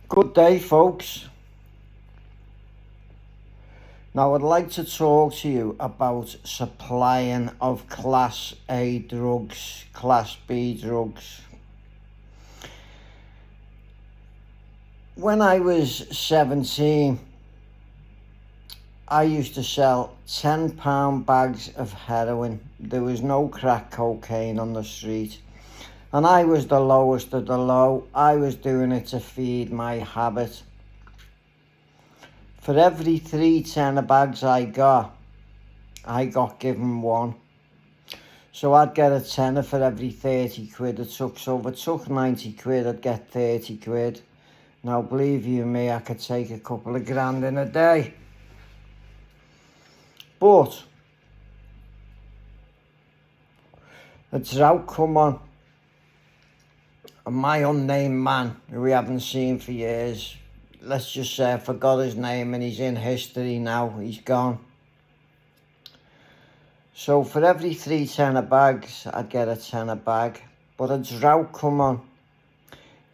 Good day, folks. Now, I'd like to talk to you about supplying of Class A drugs, Class B drugs. When I was 17, I used to sell £10 bags of heroin. There was no crack cocaine on the street. And I was the lowest of the low. I was doing it to feed my habit. For every 3 tenner bags I got given one. So I'd get a tenner for every 30 quid it took. So if it took 90 quid, I'd get 30 quid. Now, believe you me, I could take a couple of grand in a day. But a drought come on. And my unnamed man, who we haven't seen for years, let's just say I forgot his name and he's in history now, he's gone. So for every 3 tenner bags, I'd get a tenner bag. But a drought come on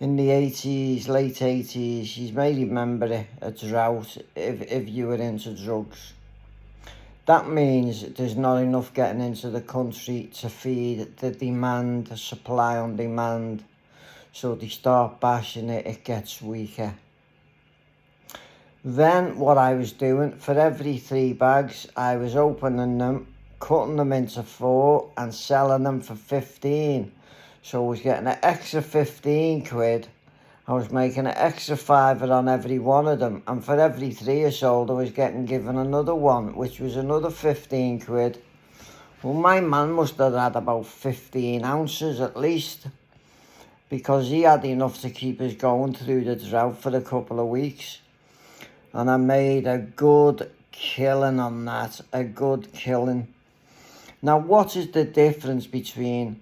in the 80s, late 80s, you may remember it, a drought, if you were into drugs. That means there's not enough getting into the country to feed the demand, the supply on demand. So they start bashing it, it gets weaker. Then what I was doing, for every 3 bags, I was opening them, cutting them into 4 and selling them for 15. So I was getting an extra 15 quid. I was making an extra £5 on every one of them. And for every 3 I sold, I was getting given another one, which was another 15 quid. Well, my man must have had about 15 ounces at least, because he had enough to keep us going through the drought for a couple of weeks. And I made a good killing on that, a good killing. Now, what is the difference between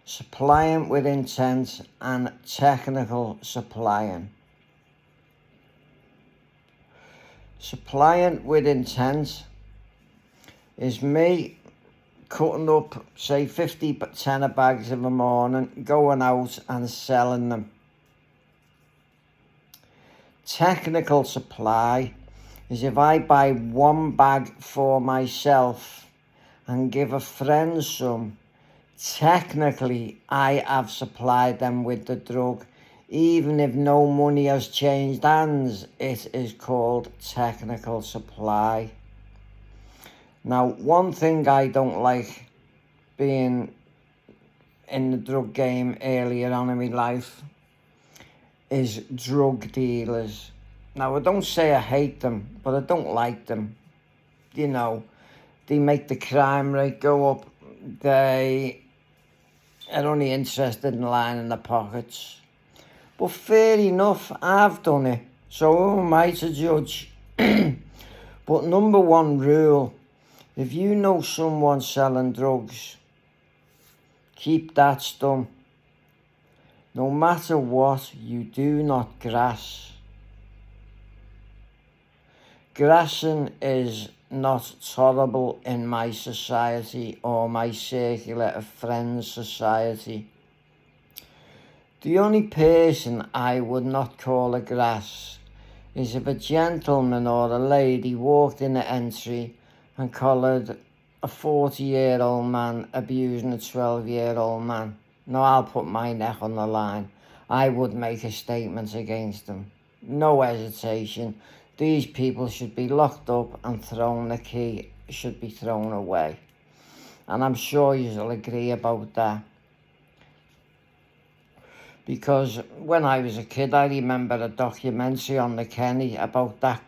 supplying with intent and technical supplying? Supplying with intent is me cutting up, say, 50 tenner bags in the morning, going out and selling them. Technical supply is if I buy 1 bag for myself and give a friend some, technically I have supplied them with the drug. Even if no money has changed hands, it is called technical supply. Now, one thing I don't like being in the drug game earlier on in my life is drug dealers. Now, I don't say I hate them, but I don't like them. You know, they make the crime rate go up. They are only interested in lining the pockets. But fair enough, I've done it, so who am I to judge? But number 1 rule, if you know someone selling drugs, keep that stum. No matter what, you do not grass. Grassing is not tolerable in my society or my circular of friends society. The only person I would not call a grass is if a gentleman or a lady walked in the entry and collared a 40-year-old man abusing a 12-year-old man. Now, I'll put my neck on the line. I would make a statement against them. No hesitation. These people should be locked up and thrown. The key should be thrown away. And I'm sure you'll agree about that. Because when I was a kid, I remember a documentary on the Kenny about that.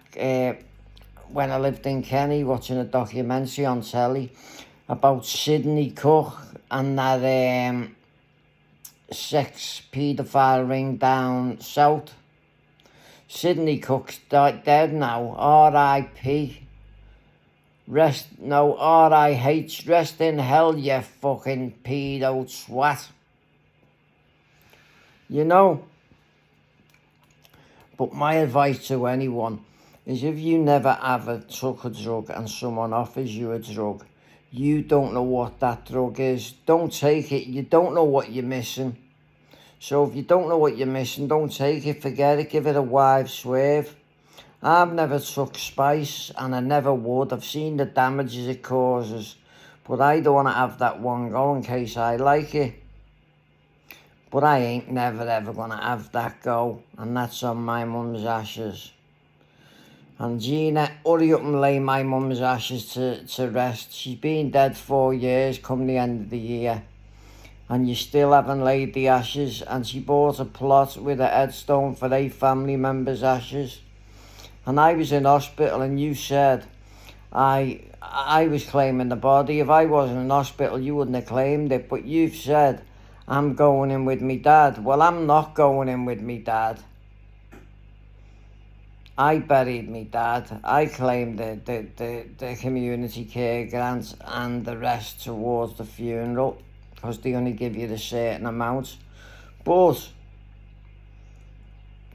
When I lived in Kenny, watching a documentary on telly about Sydney Cook and that sex paedophile ring down south. Sydney Cook's dead now, R.I.P. R.I.H. Rest in hell, you fucking pedo swat. You know, but my advice to anyone is if you never ever took a drug and someone offers you a drug, you don't know what that drug is. Don't take it. You don't know what you're missing. So if you don't know what you're missing, don't take it, forget it, give it a wide swerve. I've never took spice, and I never would. I've seen the damages it causes, but I don't want to have that one go in case I like it. But I ain't never ever going to have that go, and that's on my mum's ashes. And Gina, hurry up and lay my mum's ashes to rest. She's been dead 4 years come the end of the year, and you still haven't laid the ashes. And she bought a plot with a headstone for 8 family members' ashes. And I was in hospital, and you said I was claiming the body. If I wasn't in hospital, you wouldn't have claimed it. But you've said I'm going in with me dad. Well, I'm not going in with me dad. I buried me dad. I claimed the community care grant and the rest towards the funeral, because they only give you the certain amount. But,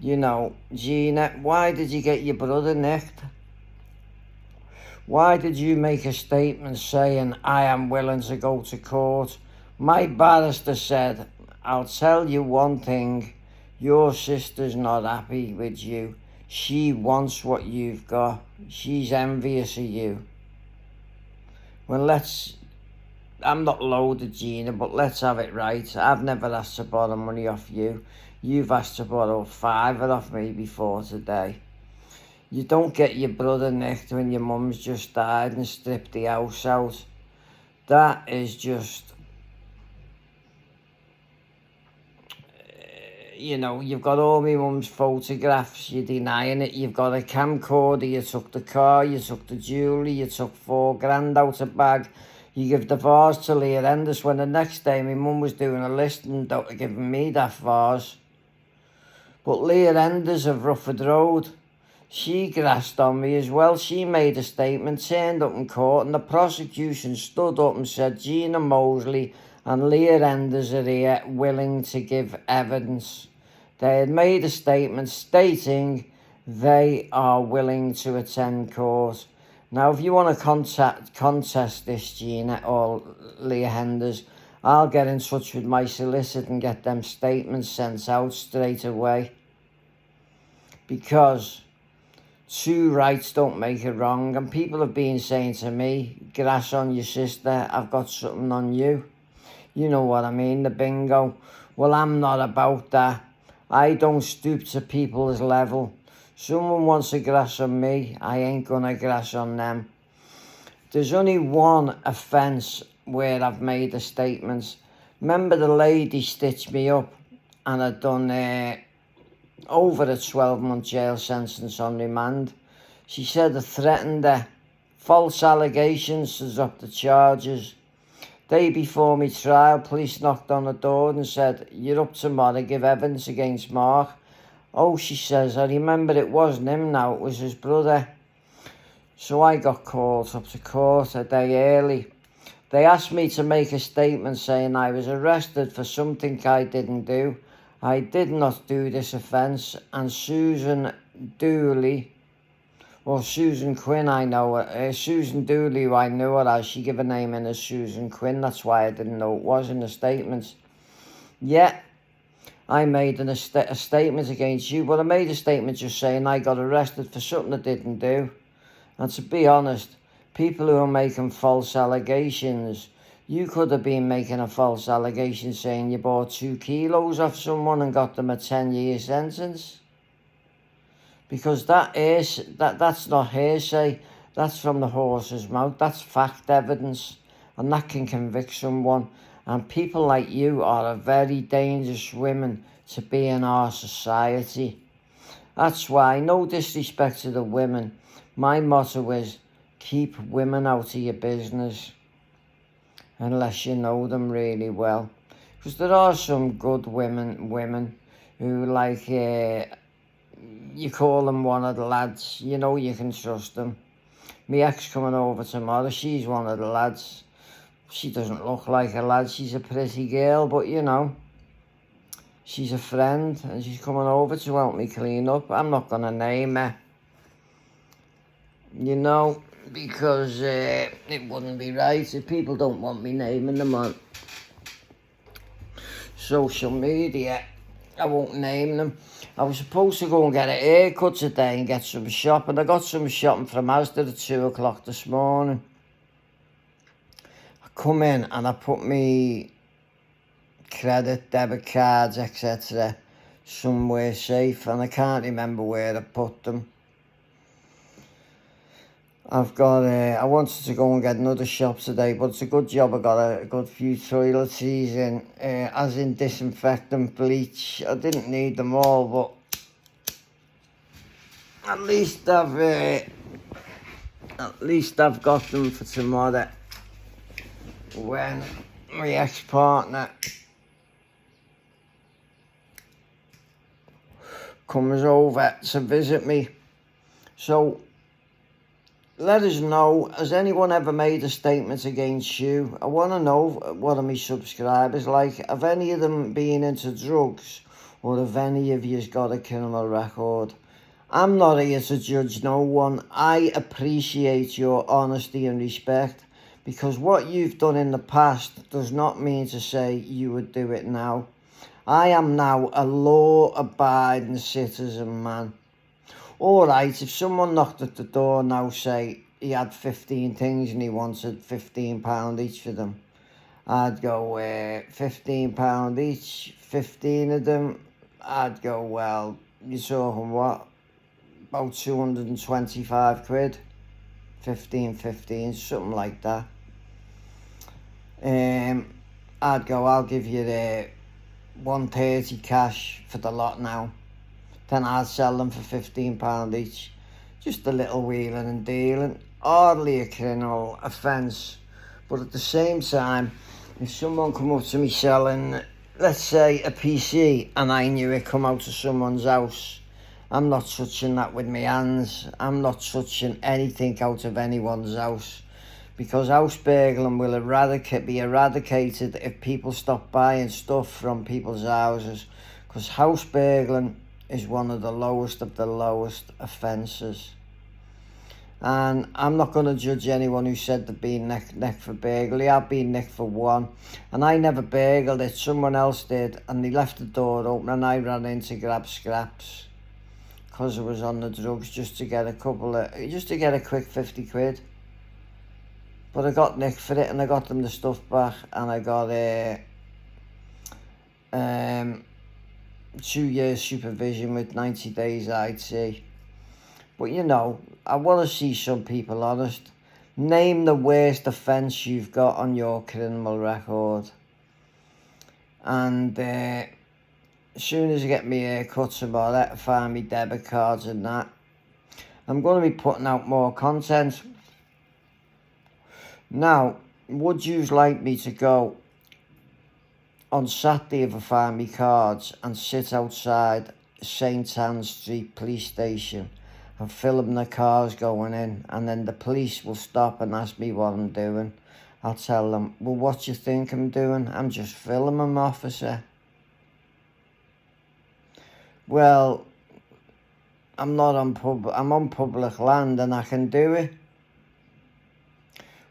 you know, Gina, why did you get your brother nicked? Why did you make a statement saying, I am willing to go to court? My barrister said, I'll tell you one thing, your sister's not happy with you. She wants what you've got. She's envious of you. Well, I'm not loaded, Gina, but let's have it right. I've never asked to borrow money off you. You've asked to borrow £5 off me before today. You don't get your brother nicked when your mum's just died and stripped the house out. That is just... You know, you've got all my mum's photographs, you're denying it. You've got a camcorder, you took the car, you took the jewellery, you took £4,000 out of bag. You give the vase to Leah Enders when the next day my mum was doing a list and giving me that vase. But Leah Enders of Rufford Road, she grassed on me as well. She made a statement, turned up in court, and the prosecution stood up and said, Gina Mosley and Leah Enders are here willing to give evidence. They had made a statement stating they are willing to attend court. Now, if you want to contest this, Gina or Leah Enders, I'll get in touch with my solicitor and get them statements sent out straight away. Because two rights don't make a wrong. And people have been saying to me, grass on your sister, I've got something on you. You know what I mean, the bingo. Well, I'm not about that. I don't stoop to people's level. Someone wants to grass on me, I ain't gonna grass on them. There's only one offence where I've made a statement. Remember the lady stitched me up and I'd done over a 12-month jail sentence on remand. She said I threatened her. False allegations to drop the charges. Day before my trial, police knocked on the door and said, you're up tomorrow, give evidence against Mark. Oh, she says, I remember it wasn't him now, it was his brother. So I got called up to court a day early. They asked me to make a statement saying I was arrested for something I didn't do. I did not do this offence, and Susan Dooley, or Susan Quinn, I know her. Susan Dooley, who I knew her as, she gave her name in as Susan Quinn. That's why I didn't know it was in the statement. Yeah, I made a statement against you, but I made a statement just saying I got arrested for something I didn't do. And to be honest, people who are making false allegations, you could have been making a false allegation saying you bought 2 kilos off someone and got them a 10-year sentence. Because that's not hearsay, that's from the horse's mouth, that's fact evidence, and that can convict someone. And people like you are a very dangerous women to be in our society. That's why, no disrespect to the women, my motto is keep women out of your business, unless you know them really well. Because there are some good women who like... you call them one of the lads, you know you can trust them. My ex coming over tomorrow, she's one of the lads. She doesn't look like a lad, she's a pretty girl, but you know, she's a friend and she's coming over to help me clean up. I'm not going to name her, you know, because it wouldn't be right if people don't want me naming them on social media. I won't name them. I was supposed to go and get a haircut today and get some shopping. I got some shopping from Asda at 2 o'clock this morning. I come in and I put me credit, debit cards, etc. somewhere safe, and I can't remember where I put them. I've got, I wanted to go and get another shop today, but it's a good job I got a good few toiletries in, as in disinfectant, bleach. I didn't need them all, but at least I've got them for tomorrow when my ex-partner comes over to visit me. So let us know, has anyone ever made a statement against you? I want to know what are my subscribers like. Have any of them been into drugs, or have any of you got a criminal record? I'm not here to judge no one. I appreciate your honesty and respect, because what you've done in the past does not mean to say you would do it now. I am now a law-abiding citizen, man. Alright, if someone knocked at the door now, say he had 15 things and he wanted £15 each for them, I'd go, £15 each, 15 of them, I'd go, well, you're talking what, about 225 quid, 15, something like that. I'd go, I'll give you the 130 cash for the lot now. Then I'd sell them for £15 each. Just a little wheeling and dealing. Hardly a criminal offence. But at the same time, if someone come up to me selling, let's say, a PC, and I knew it come out of someone's house, I'm not touching that with my hands. I'm not touching anything out of anyone's house. Because house burgling will be eradicated if people stop buying stuff from people's houses. Because house burgling is one of the lowest offences. And I'm not going to judge anyone who said they've been nicked for burglary. I've been nicked for one, and I never burgled it. Someone else did, and they left the door open, and I ran in to grab scraps because I was on the drugs, just to get a quick 50 quid. But I got nicked for it, and I got them the stuff back, and I got 2 years supervision with 90 days IT. But you know, I want to see some people honest. Name the worst offence you've got on your criminal record. And as soon as I get my hair cut tomorrow, find me debit cards and that, I'm going to be putting out more content. Now, would you like me to go on Saturday if I find me cards and sit outside St Anne's Street police station and film the cars going in, and then the police will stop and ask me what I'm doing? I'll tell them, well, what do you think I'm doing? I'm just filming, officer. Well, I'm on public land and I can do it.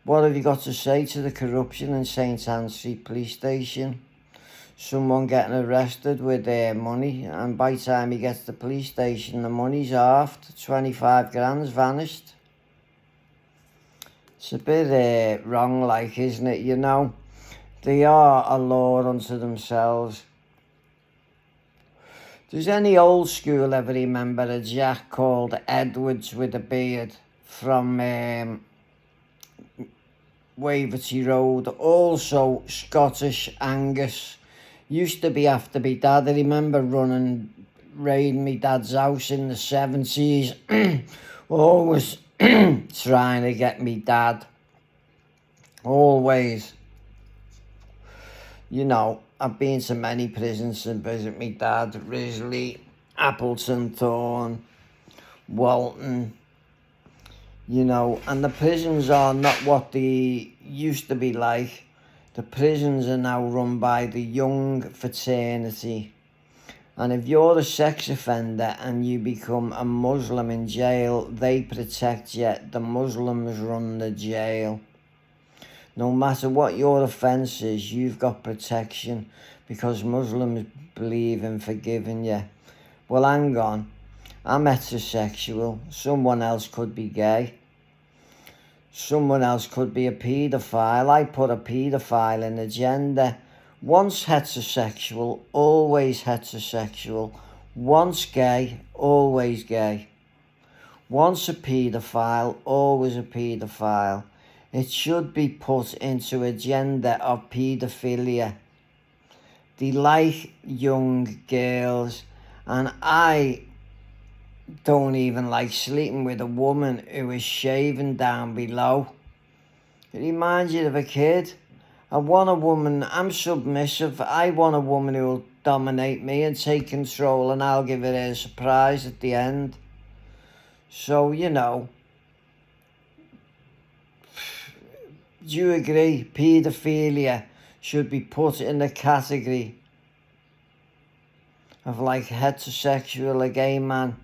What have you got to say to the corruption in St Anne's Street police station? Someone getting arrested with their money, and by the time he gets to the police station, the money's halved, 25 grand's vanished. It's a bit wrong, like, isn't it? You know, they are a law unto themselves. Does any old school ever remember a Jack called Edwards with a beard from Waverty Road? Also Scottish Angus. Used to be after me dad. I remember raiding me dad's house in the 70s. Always trying to get me dad. Always. You know, I've been to many prisons to visit me dad. Risley, Appleton, Thorn, Walton. You know, and the prisons are not what they used to be like. The prisons are now run by the young fraternity. And if you're a sex offender and you become a Muslim in jail, they protect you. The Muslims run the jail. No matter what your offence is, you've got protection because Muslims believe in forgiving you. Well, hang on. I'm heterosexual. Someone else could be gay. Someone else could be a paedophile. I put a paedophile in the gender. Once heterosexual, always heterosexual. Once gay, always gay. Once a paedophile, always a paedophile. It should be put into a gender of paedophilia. They like young girls, and I don't even like sleeping with a woman who is shaven down below. It reminds you of a kid. I want a woman, I'm submissive. I want a woman who will dominate me and take control, and I'll give her a surprise at the end. So, you know, do you agree? Paedophilia should be put in the category of like heterosexual, a gay man.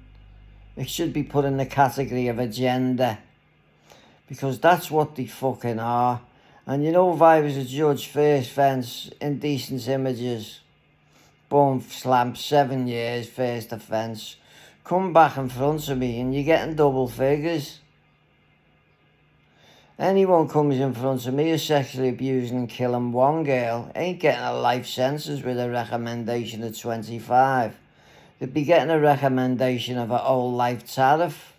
It should be put in the category of a gender, because that's what they fucking are. And you know, if I was a judge, first offence, indecent images, boom, slam, 7 years, first offence. Come back in front of me and you're getting double figures. Anyone comes in front of me is sexually abusing and killing one girl, ain't getting a life sentence with a recommendation of 25. They'd be getting a recommendation of a whole life tariff.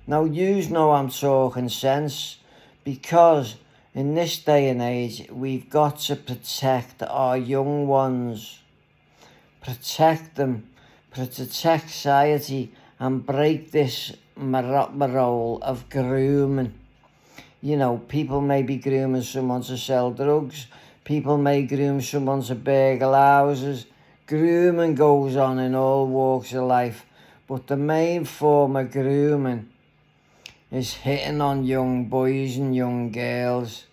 Now, yous know I'm talking sense, because in this day and age, we've got to protect our young ones. Protect them, protect society, and break this morale of grooming. You know, people may be grooming someone to sell drugs. People may groom someone to burgle houses. Grooming goes on in all walks of life. But the main form of grooming is hitting on young boys and young girls.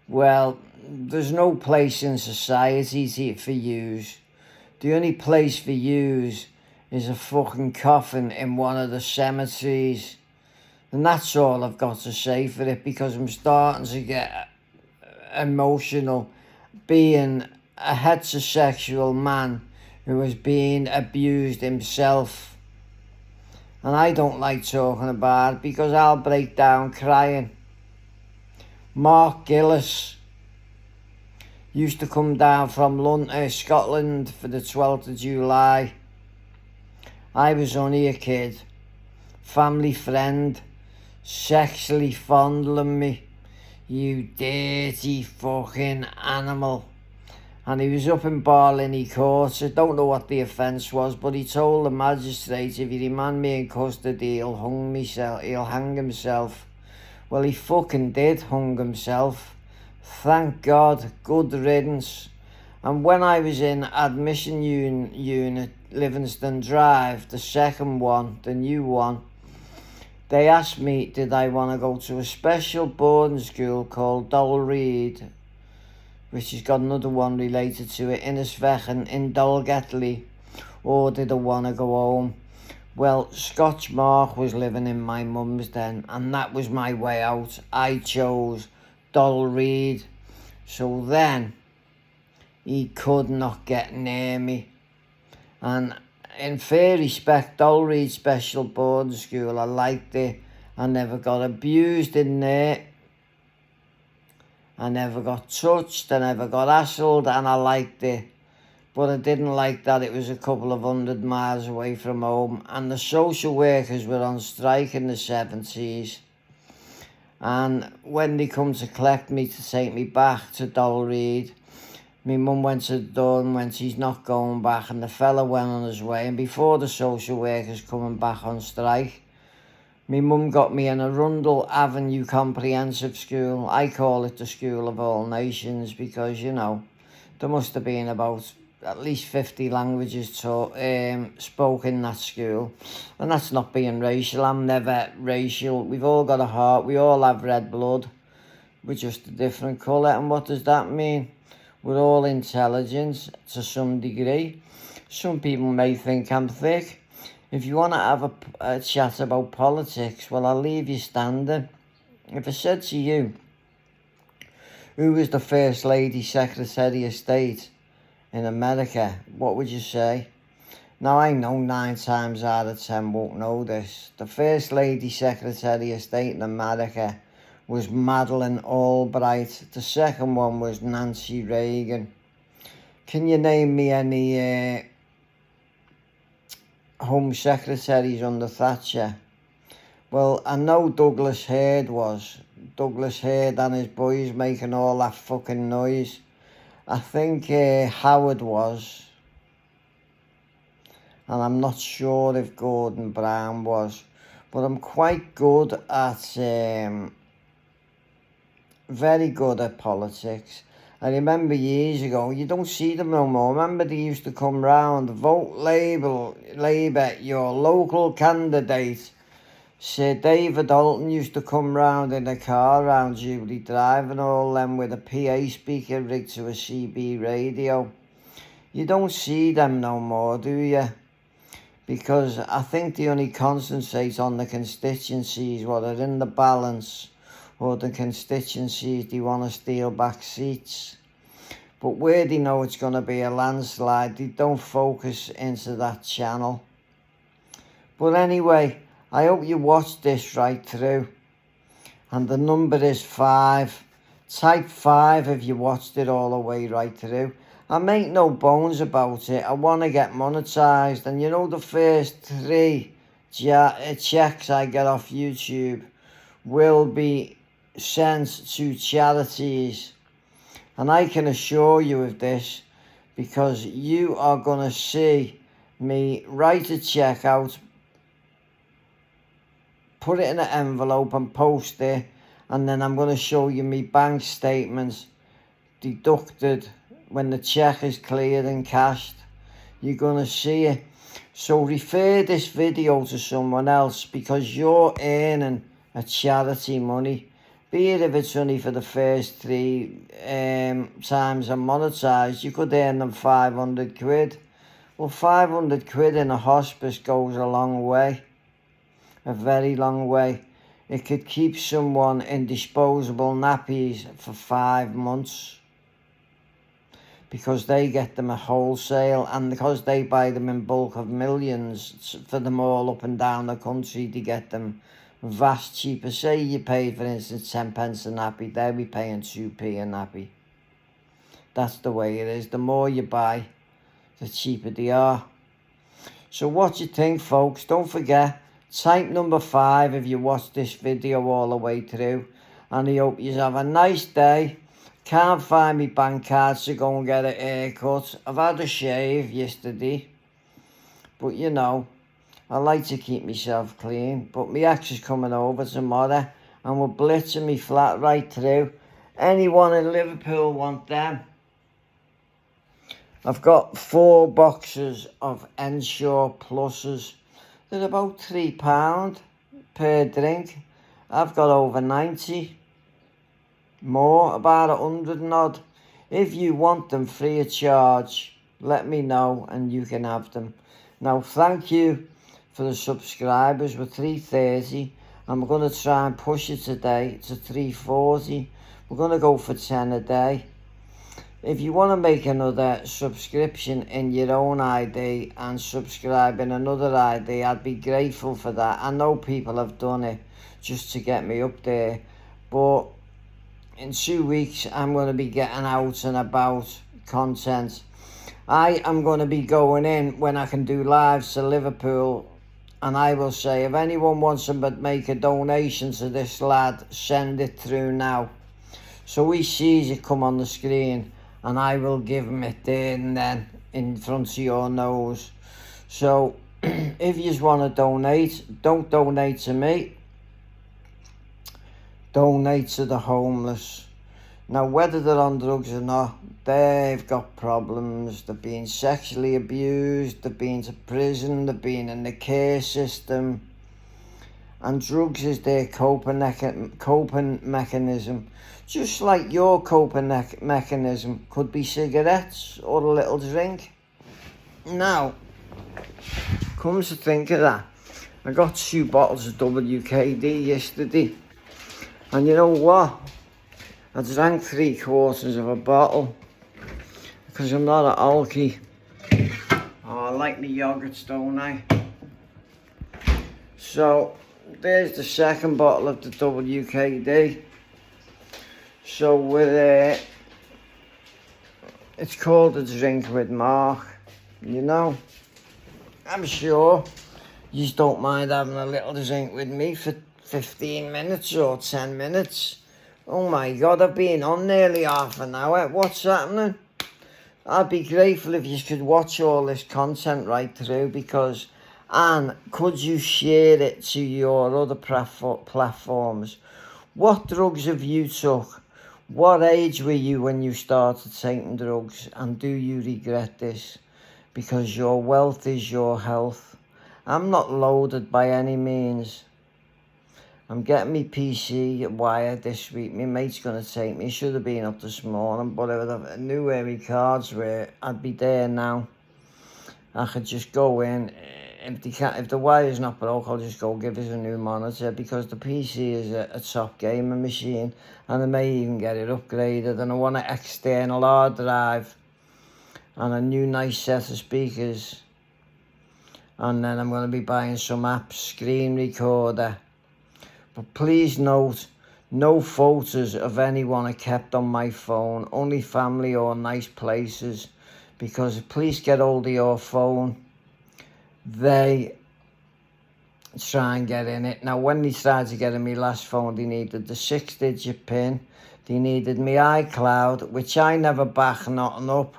Well, there's no place in society for yous. The only place for yous is a fucking coffin in one of the cemeteries. And that's all I've got to say for it, because I'm starting to get emotional being a heterosexual man who is being abused himself. And I don't like talking about it because I'll break down crying. Mark Gillis used to come down from London, Scotland for the 12th of July. I was only a kid. Family friend, sexually fondling me. You dirty fucking animal. And he was up in Barlinnie Court. I don't know what the offence was, but he told the magistrate, if he remand me in custody, he'll hang himself. Well, he fucking did hung himself. Thank God, good riddance. And when I was in admission unit, Livingston Drive, the second one, the new one, they asked me, did I want to go to a special boarding school called Dolreid, which has got another one related to it, Innisfechan in Dolgethley, or did I want to go home? Well, Scotch Mark was living in my mum's then, and that was my way out. I chose Dolreid. So then, he could not get near me. And in fair respect, Dolreid Special Boarding School, I liked it. I never got abused in there. I never got touched, I never got hassled, and I liked it. But I didn't like that it was a couple of 100 miles away from home, and the social workers were on strike in the 70s. And when they come to collect me to take me back to Dolreid, my mum went to the door and went, he's not going back, and the fella went on his way. And before the social workers coming back on strike, my mum got me in a Arundel Avenue Comprehensive School. I call it the School of All Nations because, you know, there must have been about at least 50 languages spoken in that school. And that's not being racial. I'm never racial. We've all got a heart. We all have red blood. We're just a different colour. And what does that mean? We're all intelligent to some degree. Some people may think I'm thick. If you want to have a chat about politics, well, I'll leave you standing. If I said to you, Who was the First Lady Secretary of State in America? What would you say? Now, I know 9 times out of 10 won't know this. The First Lady Secretary of State in America was Madeleine Albright. The second one was Nancy Reagan. Can you name me any Home Secretaries under Thatcher? Well, I know Douglas Hurd was. Douglas Hurd and his boys making all that fucking noise. I think Howard was. And I'm not sure if Gordon Brown was. But I'm quite good at, very good at politics. I remember years ago, you don't see them no more. Remember they used to come round, vote Labour, your local candidate. Sir David Alton used to come round in a car round Jubilee Drive and all them with a PA speaker rigged to a CB radio. You don't see them no more, do you? Because I think they only concentrate on the constituencies, what are in the balance, or the constituencies they want to steal back seats. But where they know it's going to be a landslide, they don't focus into that channel. But anyway, I hope you watched this right through. And the number is 5. Type 5 if you watched it all the way right through. I make no bones about it. I want to get monetized. And you know the first 3 checks I get off YouTube will be sent to charities. And I can assure you of this, because you are going to see me write a check out, put it in an envelope and post it, and then I'm going to show you me bank statements deducted when the check is cleared and cashed. You're going to see it. So refer this video to someone else, because you're earning a charity money. Be it if it's only for the first 3 times I'm monetized, you could earn them 500 quid. Well, 500 quid in a hospice goes a long way. A very long way. It could keep someone in disposable nappies for 5 months, because they get them at wholesale, and because they buy them in bulk of millions for them all up and down the country, they get them vast cheaper. Say you pay, for instance, 10 pence a nappy, they'll be paying 2p a nappy. That's the way it is. The more you buy, the cheaper they are. So what you think, folks? Don't forget, type number 5 if you watch this video all the way through. And I hope you have a nice day. Can't find me bank cards to go and get a haircut. I've had a shave yesterday. But you know, I like to keep myself clean. But my ex is coming over tomorrow and we're blitzing me flat right through. Anyone in Liverpool want them? I've got 4 boxes of Ensure Pluses. They're about £3 per drink. I've got over 90. More, about 100 and odd. If you want them free of charge, let me know and you can have them. Now, thank you for the subscribers. We're 330 and we're going to try and push it today to 340. We're going to go for 10 a day. If you want to make another subscription in your own ID and subscribe in another ID, I'd be grateful for that. I know people have done it just to get me up there, but in 2 weeks I'm going to be getting out and about content. I am going to be going in when I can do lives to Liverpool, and I will say, if anyone wants to make a donation to this lad, send it through now. So he sees it come on the screen, and I will give him it there and then in front of your nose. So if you just want to donate, don't donate to me. Donate to the homeless. Now, whether they're on drugs or not, they've got problems. They're being sexually abused, they've been to prison, they've been in the care system. And drugs is their coping mechanism. Just like your coping mechanism could be cigarettes or a little drink. Now, comes to think of that, I got 2 bottles of WKD yesterday. And you know what? I drank 3/4 of a bottle because I'm not an alky. Oh, I like my yogurts, don't I? So there's the second bottle of the WKD. So with it's called A Drink with Mark. You know, I'm sure you just don't mind having a little drink with me for 15 minutes or 10 minutes. Oh my God, I've been on nearly half an hour. What's happening? I'd be grateful if you could watch all this content right through, because, and could you share it to your other platforms? What drugs have you took? What age were you when you started taking drugs? And do you regret this? Because your wealth is your health. I'm not loaded by any means. I'm getting me PC wired this week. My mate's going to take me. Should have been up this morning, but if I knew where my cards were, I'd be there now. I could just go in. If the wire's not broke, I'll just go give us a new monitor, because the PC is a top gaming machine, and I may even get it upgraded. And I want an external hard drive and a new nice set of speakers. And then I'm going to be buying some apps, screen recorder. But please note, no photos of anyone are kept on my phone, only family or nice places, because please get hold of your phone. They try and get in it. Now, when they tried to get in my last phone, they needed the 6-digit PIN, they needed my iCloud, which I never back nothing up.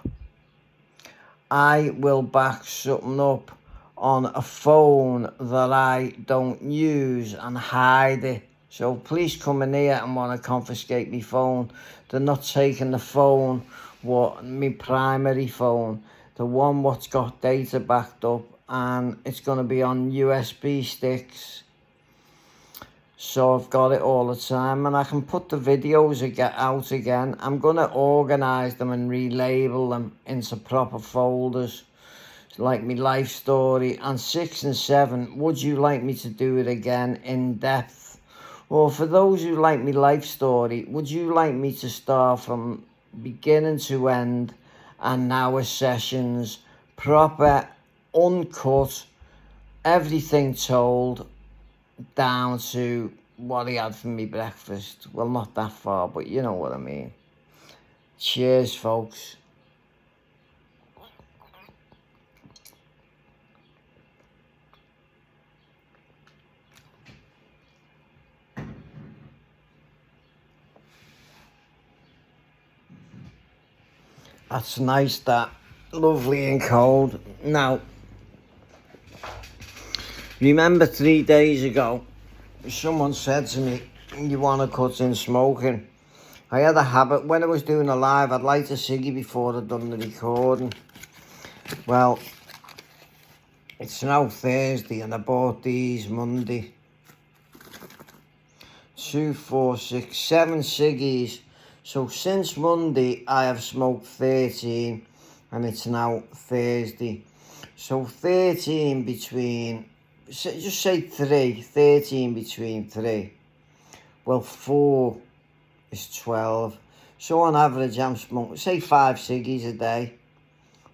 I will back something up on a phone that I don't use and hide it. So please come in here and want to confiscate my phone. They're not taking the phone, my primary phone, the one what's got data backed up, and it's going to be on USB sticks. So I've got it all the time, and I can put the videos out again. I'm going to organise them and relabel them into proper folders, like my life story. And 6 and 7, would you like me to do it again in depth? Or for those who like my life story, would you like me to start from beginning to end, and hour sessions, proper, uncut, everything told, down to what he had for me breakfast? Well, not that far, but you know what I mean. Cheers, folks. That's nice, that. Lovely and cold. Now, remember 3 days ago, someone said to me, you want to cut in smoking? I had a habit, when I was doing a live, I'd light a ciggy before I'd done the recording. Well, it's now Thursday, and I bought these Monday. 2, 4, 6, 7 ciggies. So since Monday, I have smoked 13, and it's now Thursday. So 13 between, just say 3, 13 between 3. Well, 4 is 12. So on average, I'm smoking, say 5 ciggies a day.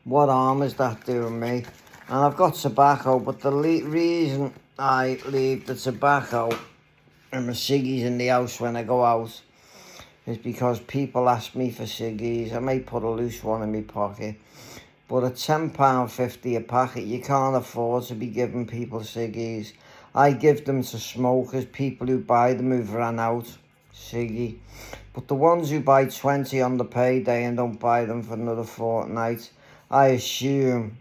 What harm is that doing me? And I've got tobacco, but the reason I leave the tobacco and the ciggies in the house when I go out is because people ask me for ciggies. I may put a loose one in my pocket, but at £10.50 a packet, you can't afford to be giving people ciggies. I give them to smokers, people who buy them who've ran out ciggy. But the ones who buy 20 on the payday and don't buy them for another fortnight, I assume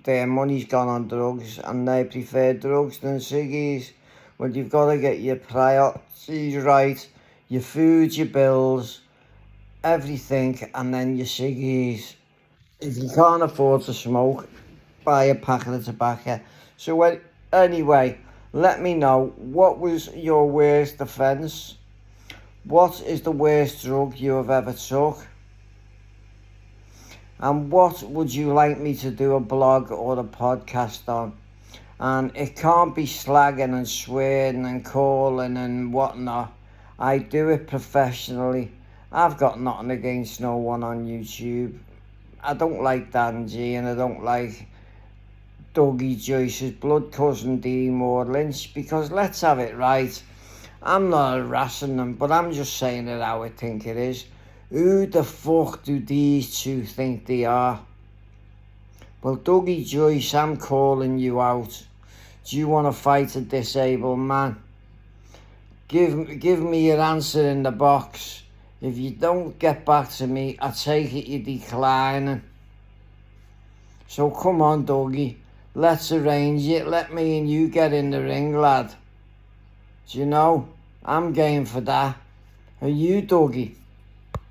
their money's gone on drugs and they prefer drugs than ciggies. Well, you've got to get your priorities right, your food, your bills, everything, and then your ciggies. If you can't afford to smoke, buy a packet of tobacco. So anyway, let me know, what was your worst offence? What is the worst drug you have ever took? And what would you like me to do a blog or a podcast on? And it can't be slagging and swearing and calling and whatnot. I do it professionally. I've got nothing against no one on YouTube. I don't like Dan G and I don't like Dougie Joyce's blood cousin D Moore Lynch, because let's have it right. I'm not harassing them, but I'm just saying it how I think it is. Who the fuck do these two think they are? Well, Dougie Joyce, I'm calling you out. Do you want to fight a disabled man? Give me your answer in the box. If you don't get back to me, I take it you're declining. So come on, Dougie. Let's arrange it. Let me and you get in the ring, lad. Do you know? I'm game for that. Are you, Dougie?